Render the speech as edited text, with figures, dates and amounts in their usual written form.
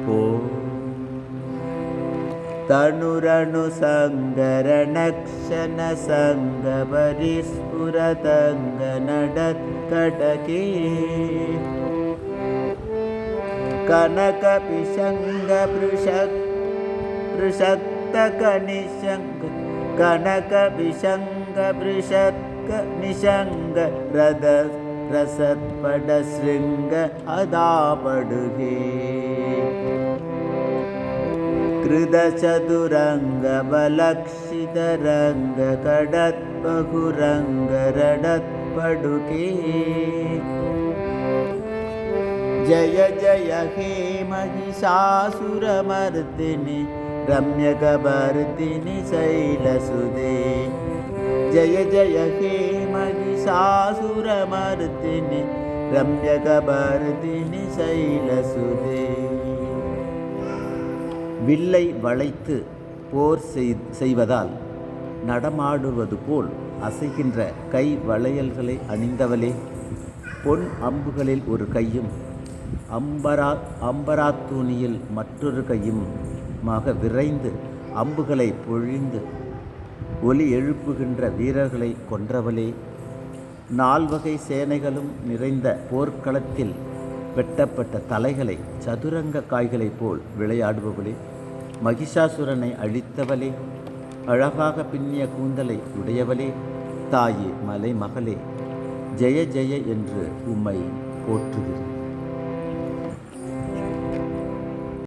போ. தனுரணு சங்கரணக்ஷண சங்க பரிஸ்புரதங்க நடத்கடகே கனக பிஷங்க பிருஷக்த கனிஷங்க கனக பிஷங்க பிருஷத்க நிஷங்க ரத ரசத்பட ஸ்ருங்க அதாபடுகே கிருத சதுரங்க பலக்ஷிதரங்க கடத் பகுரங்க ரடத் படுகே ஜய ஜய ஹே மகிஷாசுரமர்தினி ரம்யகபர்தினி சைலசுதே ஜய ஜய ஹே மகிஷாசுரமர்தினி ரம்யகபர்தினி சைலசுதே. வில்லை வளைத்து போர் செய்வதால் நடமாடுவது போல் அசைகின்ற கை வளையல்களை அணிந்தவளே, பொன் அம்புகளில் ஒரு கையும் அம்பராத்தூணியில் மற்றொரு கையுமாக விரைந்து அம்புகளை பொழிந்து ஒலி எழுப்புகின்ற வீரர்களை கொன்றவளே, 4 வகை சேனைகளும் நிறைந்த போர்க்களத்தில் வெட்டப்பட்ட தலைகளை சதுரங்க காய்களைப் போல் விளையாடுபவளே, மகிஷாசுரனை அழித்தவளே, அழகாக பின்னிய கூந்தலை உடையவளே, தாயே மலை மகளே, ஜெய ஜெய என்று உம்மை போற்றுகிறேன்.